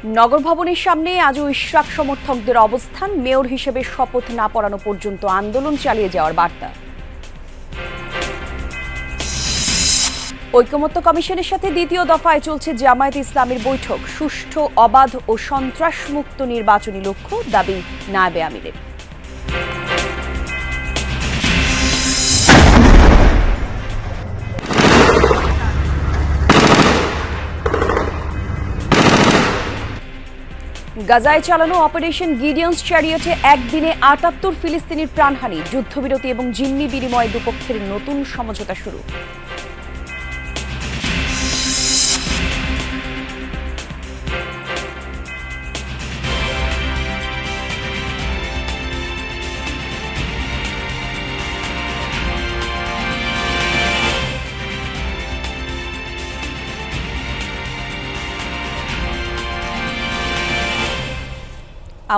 নগর ভবনের সামনে আজও ইশরাক সমর্থকদের অবস্থান, মেয়র হিসেবে শপথ না পড়ানো পর্যন্ত আন্দোলন চালিয়ে যাওয়ার বার্তা। ঐকমত্য কমিশনের সাথে দ্বিতীয় দফায় চলছে জামায়াতে ইসলামীর বৈঠক। সুষ্ঠু, অবাধ ও সন্ত্রাসমুক্ত নির্বাচনী লক্ষ্য, দাবি নায়েবে আমিরের। গাজায় চালানো অপারেশন গিডিয়ন্স চ্যারিয়টে একদিনে ৭৮ ফিলিস্তিনির প্রাণহানি, যুদ্ধবিরতি এবং জিম্মি বিনিময়ে দুপক্ষের নতুন সমঝোতা শুরু।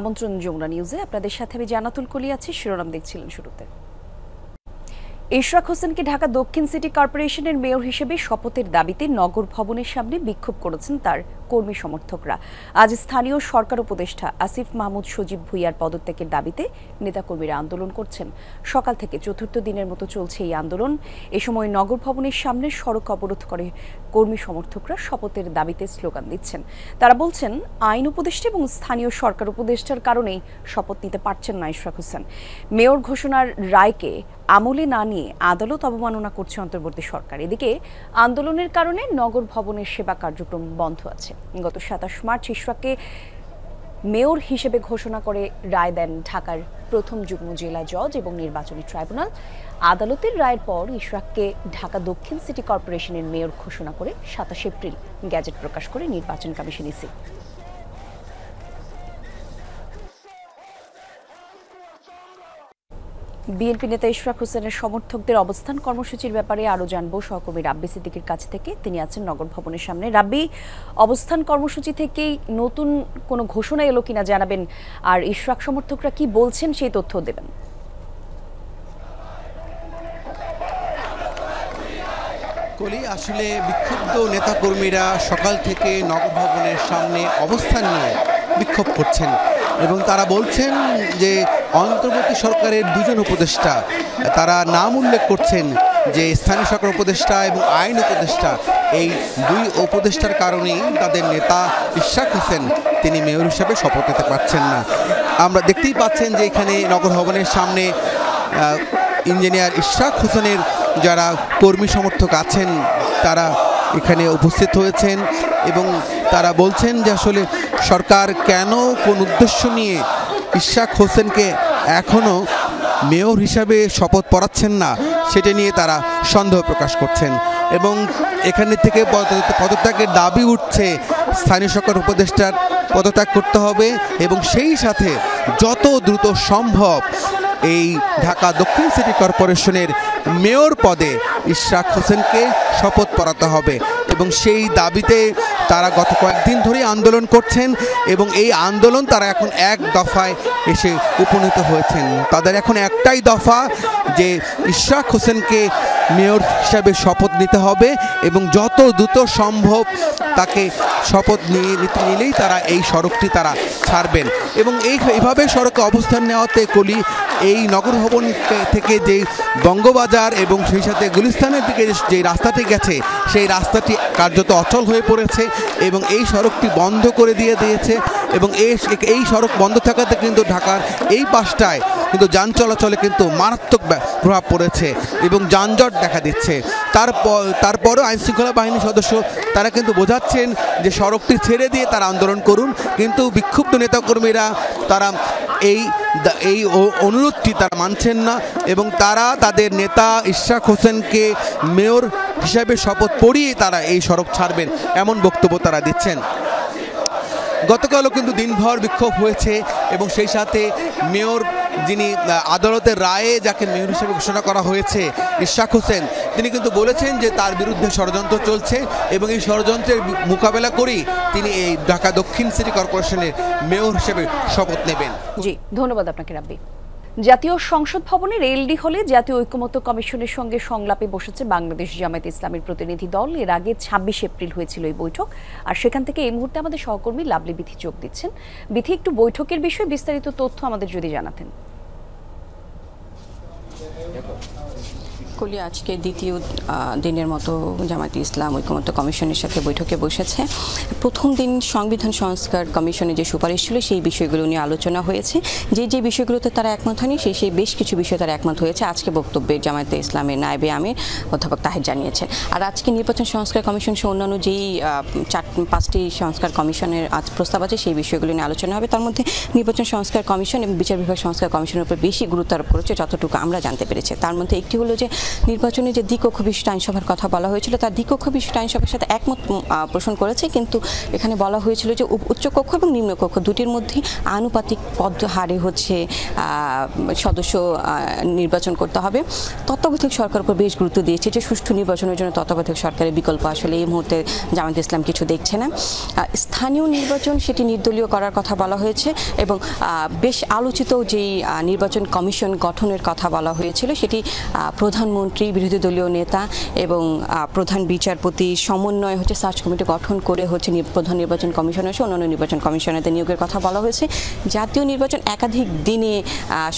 আমন্ত্রণ যমুনা নিউজে, আপনাদের সাথে আমি জান্নাতুল কলি আছি। শিরোনাম দেখছিলেন শুরুতে। ইশরাক হোসেনকে ঢাকা দক্ষিণ সিটি কর্পোরেশনের মেয়র হিসেবে শপথের দাবিতে নগর ভবনের সামনে বিক্ষোভ করেছেন তার কর্মী সমর্থকরা। আজ স্থানীয় সরকার উপদেষ্টা আসিফ মাহমুদ সজীব ভুইয়ার পদত্যাগের দাবিতে নেতাকর্মীরা আন্দোলন করছেন। সকাল থেকে চতুর্থ দিনের মতো চলছে এই আন্দোলন। এ সময় নগর ভবনের সামনে সড়ক অবরোধ করে কর্মী সমর্থকরা শপথের দাবিতে স্লোগান দিচ্ছেন। তারা বলছেন, আইন উপদেষ্টা এবং স্থানীয় সরকার উপদেষ্টার কারণেই শপথ নিতে পারছেন না ইশরাক হোসেন। মেয়র ঘোষণার রায়কে আমলে না নিয়ে আদালত অবমাননা করছে অন্তর্বর্তী সরকার। এদিকে আন্দোলনের কারণে নগর ভবনের সেবা কার্যক্রম বন্ধ আছে। গত ২৭ মার্চ ইশরাককে মেয়র হিসেবে ঘোষণা করে রায় দেন ঢাকার প্রথম যুগ্ম জেলা জজ এবং নির্বাচনী ট্রাইব্যুনাল। আদালতের রায়ের পর ইশরাককে ঢাকা দক্ষিণ সিটি কর্পোরেশনের মেয়র ঘোষণা করে ২৭ এপ্রিল গ্যাজেট প্রকাশ করে নির্বাচন কমিশন ইসি। বিএনপি নেতা ইশরাক হোসেনের সমর্থকদের অবস্থান কর্মসূচির ব্যাপারে আরও জানবো সহকর্মী রাব্বি সিদ্দিকীর কাছ থেকে। তিনি আছেন নগর ভবনের সামনে। রাব্বি, অবস্থান কর্মসূচি থেকেই নতুন কোনো ঘোষণা এলো কিনা জানাবেন, আর ইশরাক সমর্থকরা কি বলছেন সেই তথ্য দেবেন। কলি, আসলে বিক্ষুব্ধ নেতাকর্মীরা সকাল থেকে নগর ভবনের সামনে অবস্থান নিয়ে বিক্ষোভ করছেন এবং তারা বলছেন যে অন্তর্বর্তী সরকারের দুজন উপদেষ্টা, তারা নাম উল্লেখ করছেন যে স্থানীয় সরকার উপদেষ্টা এবং আইন উপদেষ্টা, এই দুই উপদেষ্টার কারণেই তাদের নেতা ইশরাক হোসেন তিনি মেয়র হিসাবে শপথ নিতে পারছেন না। আমরা দেখতেই পাচ্ছেন যে এখানে নগর ভবনের সামনে ইঞ্জিনিয়ার ইশরাক হোসেনের যারা কর্মী সমর্থক আছেন তারা এখানে উপস্থিত হয়েছেন এবং তারা বলছেন যে আসলে সরকার কেন কোন উদ্দেশ্য নিয়ে ইশরাক হোসেনকে এখনও মেয়র হিসাবে শপথ পড়াচ্ছেন না সেটা নিয়ে তারা সন্দেহ প্রকাশ করছেন এবং এখানে থেকে পদত্যাগের দাবি উঠছে। স্থানীয় সরকার উপদেষ্টার পদত্যাগ করতে হবে এবং সেই সাথে যত দ্রুত সম্ভব এই ঢাকা দক্ষিণ সিটি কর্পোরেশনের মেয়র পদে ইশরাক হোসেনকে শপথ পড়াতে হবে এবং সেই দাবিতে তারা গত কয়েকদিন ধরে আন্দোলন করছেন এবং এই আন্দোলন তারা এখন এক দফায় এসে উপনীত হয়েছেন। তাদের এখন একটাই দফা যে ইশরাক হোসেনকে মেয়র হিসাবে শপথ নিতে হবে এবং যত দ্রুত সম্ভব তাকে শপথ নিলেই তারা এই সড়কটি তারা ছাড়বেন এবং এইভাবে সড়কে অবস্থান নেওয়াতে কলি এই নগর ভবন থেকে যে বঙ্গবাজার এবং সেই সাথে গুলিস্তানের দিকে যে রাস্তাটি গেছে সেই রাস্তাটি কার্যত অচল হয়ে পড়েছে এবং এই সড়কটি বন্ধ করে দিয়েছে এবং এই সড়ক বন্ধ থাকাতে কিন্তু ঢাকার এই পাশটায় কিন্তু যান চলাচলে কিন্তু মারাত্মক প্রভাব পড়েছে এবং যানজট দেখা দিচ্ছে। তারপরও আইনশৃঙ্খলা বাহিনীর সদস্য তারা কিন্তু বোঝাচ্ছেন যে সড়কটি ছেড়ে দিয়ে তারা আন্দোলন করুন, কিন্তু বিক্ষুব্ধ নেতাকর্মীরা তারা এই অনুরোধটি তারা মানছেন না এবং তারা তাদের নেতা ইশরাক হোসেনকে মেয়র হিসাবে শপথ পড়িয়ে তারা এই সড়ক ছাড়বেন এমন বক্তব্য তারা দিচ্ছেন। গতকালও কিন্তু দিনভর বিক্ষোভ হয়েছে এবং সেই সাথে মেয়র যিনি আদালতের রায়ে যাকে মেয়র হিসেবে ঘোষণা করা হয়েছে ইশরাক হোসেন, তিনি কিন্তু বলেছেন যে তার বিরুদ্ধে ষড়যন্ত্র চলছে এবং এই ষড়যন্ত্রের মোকাবেলা করেই তিনি এই ঢাকা দক্ষিণ সিটি কর্পোরেশনের মেয়র হিসেবে শপথ নেবেন। জি, ধন্যবাদ আপনাকে রাব্বি। জাতীয় সংসদ ভবনের এলডি হলে জাতীয় ঐকমত্য কমিশনের সঙ্গে সংলাপে বসেছে বাংলাদেশ জামায়াতে ইসলামীর প্রতিনিধি দল। এর আগে ২৬ এপ্রিল হয়েছিল এই বৈঠক, আর সেখান থেকে এই মুহূর্তে আমাদের সহকর্মী লাভলি বিথি যোগ দিচ্ছেন। বিথি, একটু বৈঠকের বিষয়ে বিস্তারিত তথ্য আমাদের যদি জানাতেন। কলি আজকে দ্বিতীয় দিনের মতো জামায়াতে ইসলাম ঐকমত্য কমিশনের সাথে বৈঠকে বসেছে। প্রথম দিন সংবিধান সংস্কার কমিশনে যে সুপারিশ ছিল সেই বিষয়গুলো নিয়ে আলোচনা হয়েছে। যে বিষয়গুলোতে তারা একমত হয়নি সেই বেশ কিছু বিষয়ে তারা একমত হয়েছে। আজকে বক্তব্যে জামায়াতে ইসলামের নায়েবে আমির অধ্যাপক তাহের জানিয়েছেন। আর আজকে নির্বাচন সংস্কার কমিশন সহ অন্যান্য যেই ৫টি সংস্কার কমিশনের আজ প্রস্তাব আছে সেই বিষয়গুলো নিয়ে আলোচনা হবে। তার মধ্যে নির্বাচন সংস্কার কমিশন এবং বিচার বিভাগ সংস্কার কমিশনের উপর বেশি গুরুত্ব আরোপ করেছে যতটুকু আমরা জানতে পেরেছি। তার মধ্যে একটি হলো যে নির্বাচনে যে দ্বিকক্ষ বিশিষ্ট আইনসভার কথা বলা হয়েছিল, তার দ্বিকক্ষ বিশিষ্ট আইনসভার সাথে একমত পোষণ করেছে, কিন্তু এখানে বলা হয়েছিল যে উচ্চকক্ষ এবং নিম্নকক্ষ দুটির মধ্যে আনুপাতিক হারে হচ্ছে সদস্য নির্বাচন করতে হবে। তত্ত্বাবধায়ক সরকার উপর বেশ গুরুত্ব দিয়েছে যে সুষ্ঠু নির্বাচনের জন্য তত্ত্বাবধায়ক সরকারের বিকল্প আসলে এই মুহূর্তে জামায়াতে ইসলাম কিছু দেখছে না। স্থানীয় নির্বাচন সেটি নির্দলীয় করার কথা বলা হয়েছে এবং বেশ আলোচিত যেই নির্বাচন কমিশন গঠনের কথা বলা হয়েছিল সেটি প্রধানমন্ত্রী, বিরোধী দলীয় নেতা এবং প্রধান বিচারপতি সমন্বয়ে হচ্ছে সার্চ কমিটি গঠন করে হচ্ছে প্রধান নির্বাচন কমিশনার সহ অন্যান্য নির্বাচন কমিশনারদের নিয়োগের কথা বলা হয়েছে। জাতীয় নির্বাচন একাধিক দিনে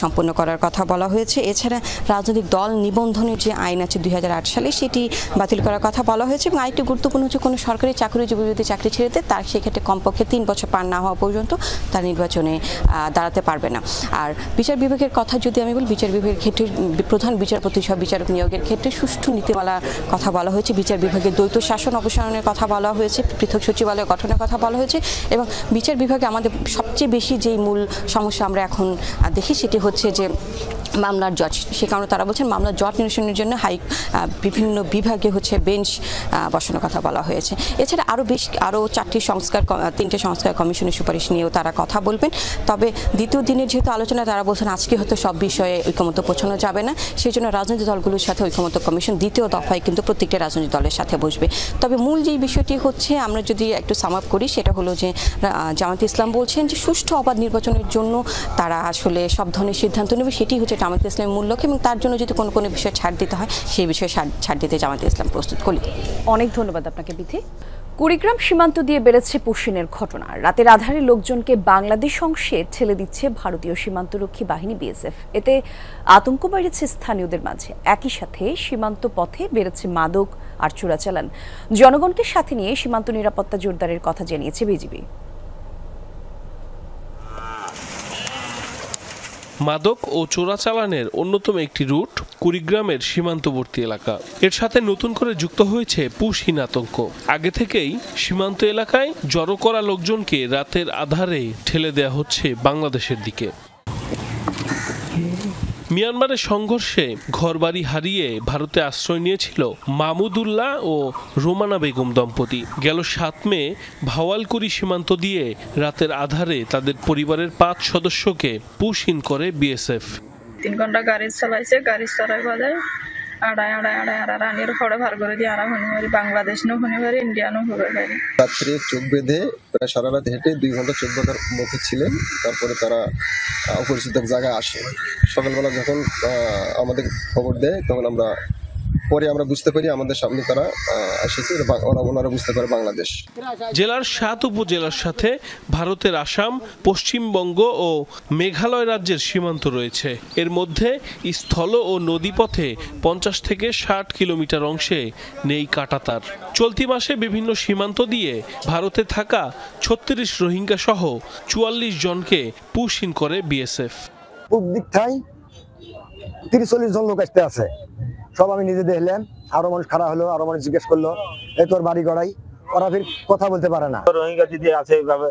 সম্পন্ন করার কথা বলা হয়েছে। এছাড়া রাজনৈতিক দল নিবন্ধনের যে আইন আছে ২০০৮ সালে সেটি বাতিল করার কথা বলা হয়েছে এবং আরেকটি গুরুত্বপূর্ণ হচ্ছে কোনো সরকারি চাকরিজীবী যদি চাকরি ছেড়ে দেয় তার সেক্ষেত্রে কমপক্ষে ৩ বছর পার না হওয়া পর্যন্ত তার নির্বাচনে দাঁড়াতে পারবে না। আর বিচার বিভাগের কথা যদি আমি বলি, বিচার বিভাগের ক্ষেত্রে প্রধান বিচারপতি সহ বিচারক নিয়োগের ক্ষেত্রে সুষ্ঠু নীতিমালার কথা বলা হয়েছে। বিচার বিভাগের দ্বৈত শাসন অপসারণের কথা বলা হয়েছে, পৃথক সচিবালয় গঠনের কথা বলা হয়েছে এবং বিচার বিভাগে আমাদের সবচেয়ে বেশি যেই মূল সমস্যা আমরা এখন দেখি সেটি হচ্ছে যে মামলার জজ। সে কারণে তারা বলছেন মামলার জজ নিরসনের জন্য বিভিন্ন বিভাগে হচ্ছে বেঞ্চ বসানোর কথা বলা হয়েছে। এছাড়া আরও 3টে সংস্কার কমিশনের সুপারিশ নিয়েও তারা কথা বলবেন। তবে দ্বিতীয় দিনের যেহেতু আলোচনা, তারা বলছেন আজকে হয়তো সব বিষয়ে ঐকমত্য পৌঁছানো যাবে না, সেই জন্য রাজনৈতিক দলগুলোর সাথে ঐকমত্য কমিশন দ্বিতীয় দফায় কিন্তু প্রত্যেকটা রাজনৈতিক দলের সাথে বসবে। তবে মূল যেই বিষয়টি হচ্ছে আমরা যদি একটু সাম আপ করি সেটা হলো যে জামায়াতে ইসলাম বলছেন যে সুষ্ঠু অবাধ নির্বাচনের জন্য তারা আসলে সব ধরনের সিদ্ধান্ত নেবে, সেটি হচ্ছে জামায়াতে ইসলামের মূল লক্ষ্য এবং তার জন্য যদি কোনো বিষয়ে ছাড় দিতে হয় সেই বিষয়ে ছাড় দিতে জামায়াতে ইসলাম প্রস্তুত। করি অনেক ধন্যবাদ আপনাকে বিথি। কুড়িগ্রাম সীমান্ত দিয়ে বেড়েছে পুশিনের ঘটনা। রাতের আধারে লোকজনকে বাংলাদেশ অংশে ঠেলে দিচ্ছে ভারতীয় সীমান্তরক্ষী বাহিনী বিএসএফ। এতে আতঙ্ক বাড়ছে স্থানীয়দের মাঝে। একই সাথে সীমান্ত পথে বেড়েছে মাদক আর চোরাচালান। জনগণকে সাথে নিয়ে সীমান্ত নিরাপত্তা জোরদারের কথা জানিয়েছে বিজিবি। মাদক ও চোরাচালানের অন্যতম একটি রুট কুড়িগ্রামের সীমান্তবর্তী এলাকা। এর সাথে নতুন করে যুক্ত হয়েছে পুশহীন আতঙ্ক। আগে থেকেই সীমান্ত এলাকায় জড়ো করা লোকজনকে রাতের আধারে ঠেলে দেয়া হচ্ছে বাংলাদেশের দিকে। মিয়ানমারের সংঘর্ষে ঘরবাড়ি হারিয়ে ভারতে আশ্রয় নিয়েছিল মাহমুদুল্লাহ ও রোমানা বেগম দম্পতি। গেল ৭ মে ভাওয়ালকুড়ি সীমান্ত দিয়ে রাতের আধারে তাদের পরিবারের 5 সদস্যকে পুশহীন করে বিএসএফ। 3 ঘন্টা গাড়ি চালাইছে, গাড়ি চালাই বাজে আড়াই রানির হড়ে ভার করে দিয়ে আরা হনিবারি বাংলাদেশ নো হনিবারি ইন্ডিয়া নো হবে গাড়ি। রাত্রে চোখ বেঁধে প্রায় সারা রাত হেঁটে 2 ঘন্টা চোখ বাঁধার মধ্যে ছিলেন। তারপরে তারা অপরিচিত জায়গায় আসে। সকালবেলা যখন আমাদের খবর দেয় তখন আমরা বুঝতে পারি আমাদের সামনে তারা এসেছে, ওনারা বুঝতে পারে বাংলাদেশ। জেলার 7 উপজেলার সাথে ভারতের আসাম, পশ্চিমবঙ্গ ও মেঘালয় রাজ্যের সীমান্ত রয়েছে। এর মধ্যে স্থল ও নদীপথে 50 থেকে 60 কিলোমিটার অংশে নেই কাঁটাতার। চলতি মাসে বিভিন্ন সীমান্ত দিয়ে ভারতে থাকা 36 রোহিঙ্গা সহ 44 জনকে পুশহীন করে বিএসএফ। পূব দিক থাই 30-40 জন লোক আসতে আছে, সব আমি নিজে দেখলাম। আরো মানুষ খারাপ হলো, আরো মানুষ জিজ্ঞেস করলো এই তোর বাড়ি গড়াই, ওরা ফির কথা বলতে পারে না। রোহিঙ্গা যদি আছে এইভাবে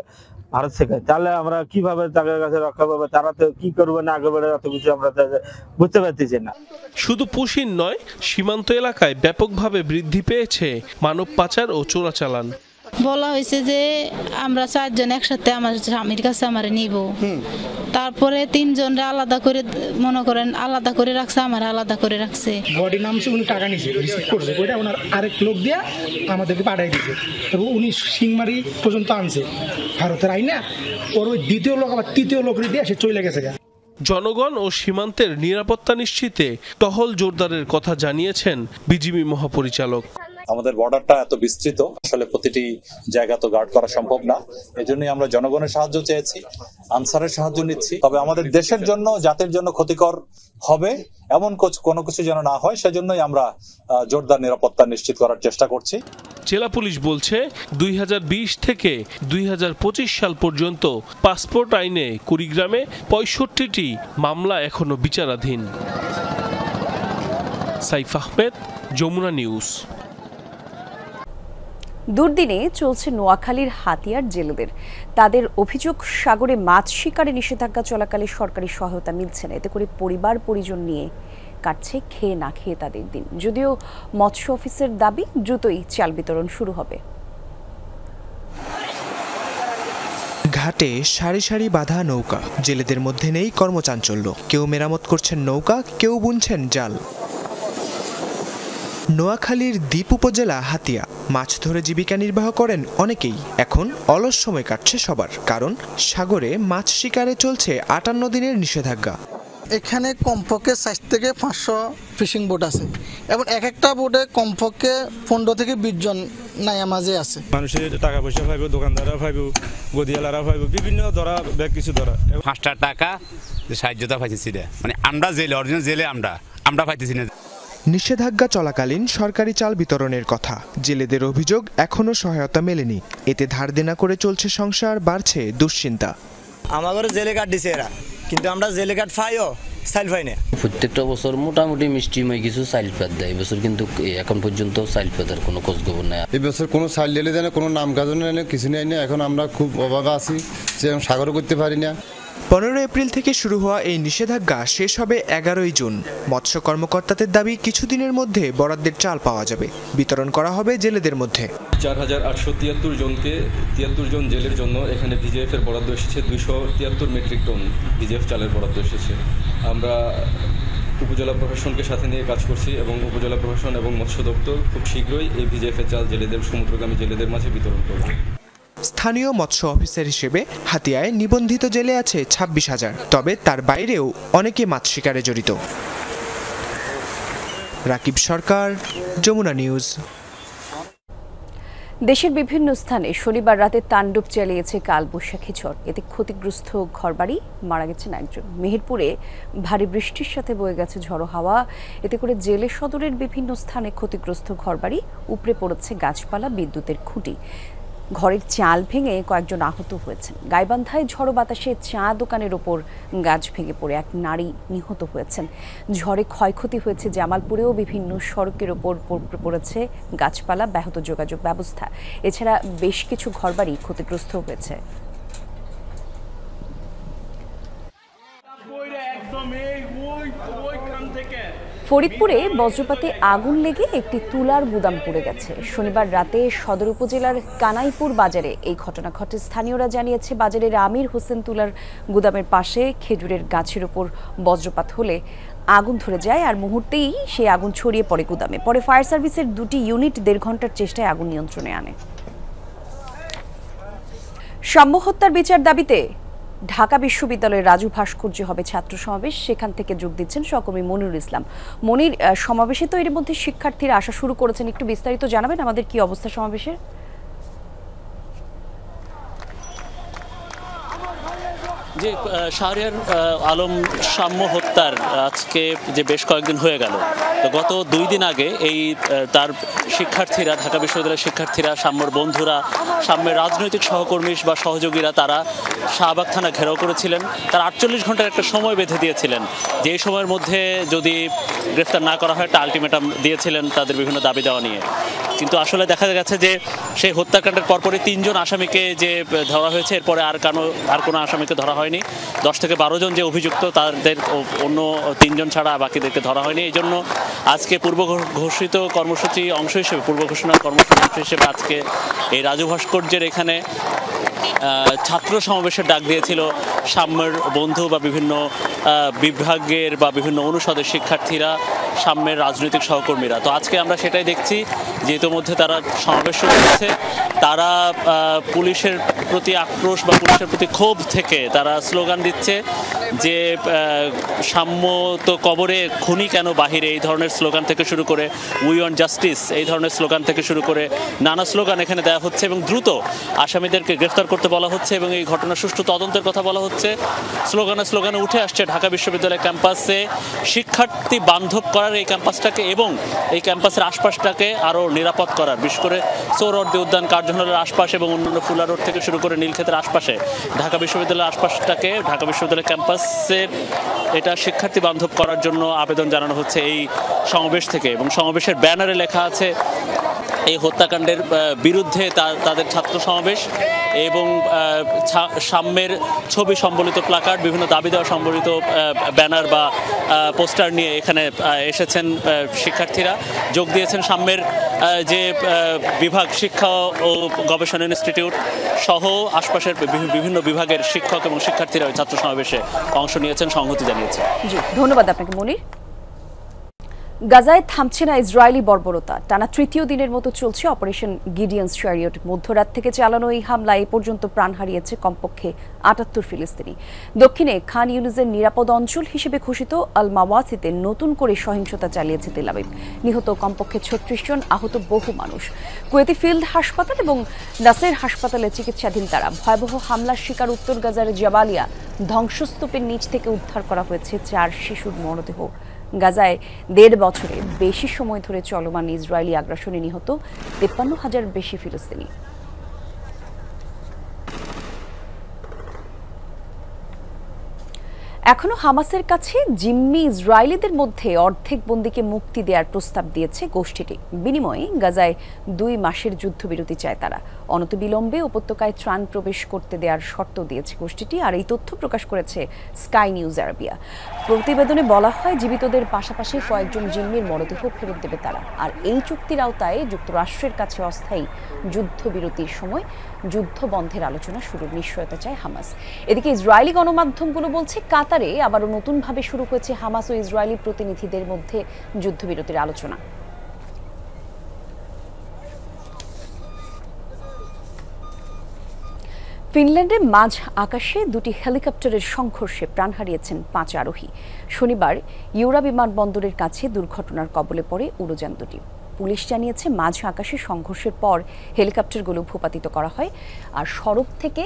ভারত থেকে, তাহলে আমরা কিভাবে তাদের কাছে রক্ষা পাবো? তারা তো কি করবে না করবে এত কিছু আমরা বুঝতে পারতেছি না। শুধু পুশহীন নয়, সীমান্ত এলাকায় ব্যাপকভাবে বৃদ্ধি পেয়েছে মানব পাচার ও চোরাচালান। বলা হয়েছে যে আমরা 4 জন একসাথে আমার স্বামীর কাছে আমারে নিব, তারপরে 3 জনরে আলাদা করে মনে করেন আলাদা করে রাখছে, আমার আলাদা করে রাখছে। বডি নামছে, উনি টাকা নিছে, রিসিভ করছে, ওইটা ওনার আরেক লোক দিয়া আমাদেরকে পাঠাই দিয়েছে। তবে উনি সিংমারি পর্যন্ত আনছে ভারতের আইনা, ওর ওই দ্বিতীয় লোক আবার তৃতীয় লোক দিয়ে সে চলে গেছে। জনগণ ও সীমান্তের নিরাপত্তা নিশ্চিতে টহল জোরদারের কথা জানিয়েছেন বিজিবি মহাপরিচালক। আমাদের বর্ডারটা এত বিস্তৃত, আসলে প্রতিটি জায়গা তো গার্ড করা সম্ভব না। এজন্যই আমরা জনগণের সাহায্য চেয়েছি, আনসারের সাহায্য নিচ্ছি। তবে আমাদের দেশের জন্য, জাতির জন্য ক্ষতিকর হবে এমন কোনো কিছু যেন না হয়, সেজন্যই আমরা জোরদার নিরাপত্তা নিশ্চিত করার চেষ্টা করছি। জেলা পুলিশ বলছে 2020 থেকে 2025 সাল পর্যন্ত পাসপোর্ট আইনে কুড়িগ্রামে 65টি মামলা এখনো বিচারাধীন। সাইফ আহমেদ, যমুনা নিউজ। দুর্দিনে চলছে নোয়াখালীর হাতিয়ার জেলেদের। তাদের অভিযোগ, সাগরে মাছ শিকারে নিষেধাজ্ঞা চলাকালে সরকারি সহায়তা মিলছে না। এতে করে পরিবার পরিজন নিয়ে কাটছে খেয়ে না খেয়ে তাদের দিন। যদিও মৎস্য অফিসের দাবি দ্রুতই চাল বিতরণ শুরু হবে। ঘাটে সারি সারি বাঁধা নৌকা, জেলেদের মধ্যে নেই কর্মচাঞ্চল্য। কেউ মেরামত করছেন নৌকা, কেউ বুনছেন জাল। নোয়াখালীর দ্বীপ উপজেলা হাতিয়া, মাছ ধরে জীবিকা নির্বাহ করেন অনেকেই। এখন অলস সময় কাটছে সবার, কারণ সাগরে মাছ শিকারে চলছে 58 দিনের নিষেধাজ্ঞা। এখানে কমপক্ষে 4 থেকে 500 ফিশিং বোট আছে এবং এক একটা বোটে কমপক্ষে 15 থেকে 20 জন নায়া মাঝে আছে। মানুষের টাকা পয়সা পাইব, দোকানদাররা পাইব, গদিয়ালারা পাইব, বিভিন্ন ধরা ব্যাগ কিছু ধরা। 5টা টাকা যে সাহায্যতা পাইতেছি, মানে আমরা জেলে, অরিজিনাল জেলে আমরা পাইতেছি না। নিষেধাজ্ঞা চলাকালীন সরকারি চাল বিতরণের কথা। জেলেদের অভিযোগ, এখনো সহায়তা মেলেনি। এতে ধার দেনা করে চলছে সংসার, বাড়ছে দুশ্চিন্তা। আমাদের জেলে কার্ড দিছে এরা, কিন্তু আমরা জেলে কার্ড পাইও চাইল পাই না। প্রত্যেকটা বছর মোটামুটি মিষ্টিময় কিছু চাইল পাত দেয়। এবছর কিন্তু এখন পর্যন্ত চাইল পাতার কোনো খোঁজখবর নাই। এই বছর কোনো চাইল দিলে জানে, কোনো নাম গাজন কিছু নেই না। এখন আমরা খুব অভাবে আছি, যে সাগরও করতে পারি না। 15 এপ্রিল থেকে শুরু হওয়া এই নিষেধাজ্ঞা শেষ হবে 11 জুন। মৎস্য কর্মকর্তাদের দাবি, কিছুদিনের মধ্যে বরাদ্দের চাল পাওয়া যাবে, বিতরণ করা হবে জেলেদের মধ্যে। 4873 জনকে 73 জন জেলের জন্য এখানে ভিজিএফ এর বরাদ্দ এসেছে। 273 মেট্রিক টন ভিজিএফ চালের বরাদ্দ এসেছে। আমরা উপজেলা প্রশাসনকে সাথে নিয়ে কাজ করছি এবং উপজেলা প্রশাসন এবং মৎস্য দপ্তর খুব শীঘ্রই এই ভিজিএফ এর চাল জেলেদের, সমুদ্রগামী জেলেদের মাঝে বিতরণ করবে। স্থানীয় মৎস্য অফিসার হিসেবে হাতিয়ায় নিবন্ধিত জেলে আছে 26,000। তবে তার বাইরেও অনেকে মাছ শিকারে জড়িত। রাকিব সরকার, যমুনা নিউজ। দেশের বিভিন্ন স্থানে শনিবার রাতে তাণ্ডব চালিয়েছে কালবৈশাখী ঝড়। এতে ক্ষতিগ্রস্ত ঘরবাড়ি, মারা গেছেন একজন। মেহেরপুরে ভারী বৃষ্টির সাথে বয়ে গেছে ঝড়ো হাওয়া। এতে করে জেলে সদরের বিভিন্ন স্থানে ক্ষতিগ্রস্ত ঘরবাড়ি, উপড়ে পড়েছে গাছপালা, বিদ্যুতের খুঁটি। ঘরের চাল ভেঙে কয়েকজন আহত হয়েছেন। গাইবান্ধায় ঝড়ো বাতাসে চা দোকানের ওপর গাছ ভেঙে পড়ে এক নারী নিহত হয়েছেন। ঝড়ে ক্ষয়ক্ষতি হয়েছে জামালপুরেও বিভিন্ন সড়কের ওপর পড়েছে গাছপালা, ব্যাহত যোগাযোগ ব্যবস্থা। এছাড়া বেশ কিছু ঘরবাড়ি ক্ষতিগ্রস্ত হয়েছে। ফরিদপুরে বজ্রপাতে আগুন লেগে একটি তুলার গুদাম পুড়ে গেছে। শনিবার রাতে সদর উপজেলার কানাইপুর বাজারে এই ঘটনা ঘটে। স্থানীয়রা জানিয়েছে, বাজারের আমির হোসেন তুলার গুদামের পাশে খেজুরের গাছের উপর বজ্রপাত হলে আগুন ধরে যায়, আর মুহূর্তেই সেই আগুন ছড়িয়ে পড়ে গুদামে। পরে ফায়ার সার্ভিসের 2টি ইউনিট 1.5 ঘন্টার চেষ্টায় আগুন নিয়ন্ত্রণে আনে। সাম্য হত্যার বিচার দাবিতে ঢাকা বিশ্ববিদ্যালয়ের রাজু ভাস্কর্যে হবে ছাত্র সমাবেশ। সেখান থেকে যোগ দিচ্ছেন সহকর্মী মনিরুল ইসলাম। মনির, সমাবেশে তো এর মধ্যে শিক্ষার্থীরা আসা শুরু করেছেন, একটু বিস্তারিত জানাবেন আমাদের কি অবস্থা সমাবেশের? যে শাহরিয়ার আলম সাম্য হত্যার আজকে যে বেশ কয়েকদিন হয়ে গেল, তো গত 2 দিন আগে এই তার শিক্ষার্থীরা, ঢাকা বিশ্ববিদ্যালয়ের শিক্ষার্থীরা, সাম্যর বন্ধুরা, সাম্যের রাজনৈতিক সহকর্মী বা সহযোগীরা, তারা শাহবাগ থানা ঘেরাও করেছিলেন। তারা 48 ঘন্টার একটা সময় বেঁধে দিয়েছিলেন, যে সময়ের মধ্যে যদি গ্রেফতার না করা হয় একটা আলটিমেটাম দিয়েছিলেন তাদের বিভিন্ন দাবি দেওয়া নিয়ে। কিন্তু আসলে দেখা গেছে যে সেই হত্যাকাণ্ডের পরপরই 3 জন আসামিকে যে ধরা হয়েছে, এরপরে আর কোনো আসামিকে ধরা হয়নি। 10 থেকে 12 জন যে অভিযুক্ত, তাদের অন্য 3 জন ছাড়া বাকিদেরকে ধরা হয়নি। এই জন্য আজকে পূর্ব ঘোষিত কর্মসূচি অংশ হিসেবে, পূর্ব ঘোষণার কর্মসূচি অংশ হিসেবে আজকে এই রাজু ভাস্কর্যের এখানে ছাত্র সমাবেশের ডাক দিয়েছিল সাম্যের বন্ধু বা বিভিন্ন বিভাগের বা বিভিন্ন অনুষদের শিক্ষার্থীরা, সাম্যের রাজনৈতিক সহকর্মীরা। তো আজকে আমরা সেটাই দেখছি যে ইতোমধ্যে তারা সমাবেশ শুরু করেছে। তারা পুলিশের প্রতি আক্রোশ বা পুলিশের প্রতি ক্ষোভ থেকে তারা স্লোগান দিচ্ছে যে সাম্য তো কবরে, খুনি কেন বাহিরে, এই ধরনের স্লোগান থেকে শুরু করে উই ওয়ান্ট জাস্টিস, এই ধরনের স্লোগান থেকে শুরু করে নানা স্লোগান এখানে দেওয়া হচ্ছে এবং দ্রুত আসামিদেরকে গ্রেফতার করতে বলা হচ্ছে এবং এই ঘটনার সুষ্ঠু তদন্তের কথা বলা হচ্ছে। স্লোগানে উঠে আসছে ঢাকা বিশ্ববিদ্যালয় ক্যাম্পাসে শিক্ষার্থী বান্ধব করার এই ক্যাম্পাসটাকে এবং এই ক্যাম্পাসের আশপাশটাকে আরও নিরাপদ করার, বিশেষ করে সোহরাওয়ার্দী উদ্যান, কার্জন হলের আশপাশ এবং অন্যান্য ফুলা রোড থেকে শুরু করে নীলক্ষেতের আশপাশে ঢাকা বিশ্ববিদ্যালয়ের আশপাশটাকে ঢাকা বিশ্ববিদ্যালয় ক্যাম্পাসের এটা শিক্ষার্থী বান্ধব করার জন্য আবেদন জানানো হচ্ছে এই সমাবেশ থেকে। এবং সমাবেশের ব্যানারে লেখা আছে এই হত্যাকাণ্ডের বিরুদ্ধে তাদের ছাত্র সমাবেশ এবং সাম্যের ছবি সম্বলিত প্লাকার্ড, বিভিন্ন দাবি দেওয়া সম্বলিত ব্যানার বা পোস্টার নিয়ে এখানে এসেছেন শিক্ষার্থীরা, যোগ দিয়েছেন সাম্যের যে বিভাগ, শিক্ষা ও গবেষণা ইনস্টিটিউট সহ আশপাশের বিভিন্ন বিভাগের শিক্ষক এবং শিক্ষার্থীরা ওই ছাত্র সমাবেশে অংশ নিয়েছেন, সংহতি জানিয়েছেন। জি, ধন্যবাদ আপনাকে মনির। গাজায় থামছে না ইসরায়েলি বর্বরতা। টানা তৃতীয় দিনের মতো চলছে অপারেশন গিডিয়ন্স চ্যারিয়ট। মধ্যরাত থেকে চালানো এই হামলায় এ পর্যন্ত প্রাণ হারিয়েছে কমপক্ষে ৭৮ ফিলিস্তিনি। দক্ষিণে খান ইউনিসের নিরাপদ অঞ্চল হিসেবে ঘোষিত আল মাওয়াসিতে নতুন করে সহিংসতা চালিয়েছে তেল আবিব। নিহত কমপক্ষে ৩৬ জন, আহত বহু মানুষ। কুয়েতি ফিল্ড হাসপাতাল এবং নাসের হাসপাতালে চিকিৎসাধীন তারা। ভয়াবহ হামলার শিকার উত্তর গাজার জাবালিয়া ধ্বংসস্তূপের নিচ থেকে উদ্ধার করা হয়েছে ৪ শিশুর মরদেহ। গাজায় ১.৫ বছরে বেশি সময় ধরে চলমান ইসরায়েলি আগ্রাসনে নিহত ৫৩,০০০ বেশি ফিলিস্তিনি। এখনো হামাসের কাছে জিম্মি ইসরায়েলিদের মধ্যে অর্ধেক বন্দীকে মুক্তি দেওয়ার প্রস্তাব দিয়েছে গোষ্ঠীটি। বিনিময়ে গাজায় ২ মাসের যুদ্ধবিরতি চায় তারা। অনতিবিলম্বে উপত্যকায় ত্রাণ প্রবেশ করতে দেওয়ার শর্ত দিয়েছে গোষ্ঠীটি। আর এই তথ্য প্রকাশ করেছে স্কাই নিউজ আরবিয়া। প্রতিবেদনে বলা হয় জীবিতদের পাশাপাশি কয়েকজন জিম্মির মরদেহ ফেরত দেবে তারা। আর এই চুক্তির আওতায় যুক্তরাষ্ট্রের কাছে অস্থায়ী যুদ্ধবিরতির সময় যুদ্ধ বন্ধের আলোচনা শুরুর নিশ্চয়তা চায় হামাস। এদিকে ইসরায়েলি গণমাধ্যমগুলো বলছে কাতারে আবারও নতুনভাবে শুরু হয়েছে হামাস ও ইসরায়েলি প্রতিনিধিদের মধ্যে যুদ্ধবিরতির আলোচনা। ফিনল্যান্ডের মাঝ আকাশে ২টি হেলিকপ্টারের সংঘর্ষে প্রাণ হারিয়েছেন ৫ আরোহী। শনিবার ইউরা বিমানবন্দরের কাছে দুর্ঘটনার কবলে পড়ে উড়োযান দুটি। পুলিশ জানিয়েছে মাঝ আকাশে সংঘর্ষের পর হেলিকপ্টারগুলো ভূপাতিত করা হয় আর সড়ক থেকে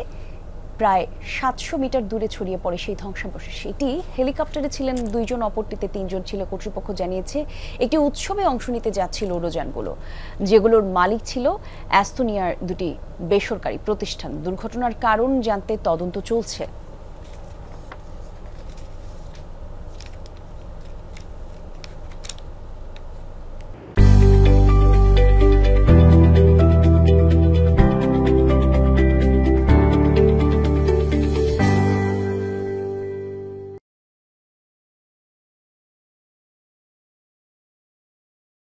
প্রায় ৭০০ মিটার দূরে ছড়িয়ে পড়ে সেই ধ্বংসাবশেষ। এটি হেলিকপ্টারে ছিলেন ২ জন, অপরটিতে ৩ জন ছিল। কর্তৃপক্ষ জানিয়েছে একটি উৎসবে অংশ নিতে যাচ্ছিল উড়োযানগুলো, যেগুলোর মালিক ছিল এস্তোনিয়ার ২টি বেসরকারি প্রতিষ্ঠান। দুর্ঘটনার কারণ জানতে তদন্ত চলছে।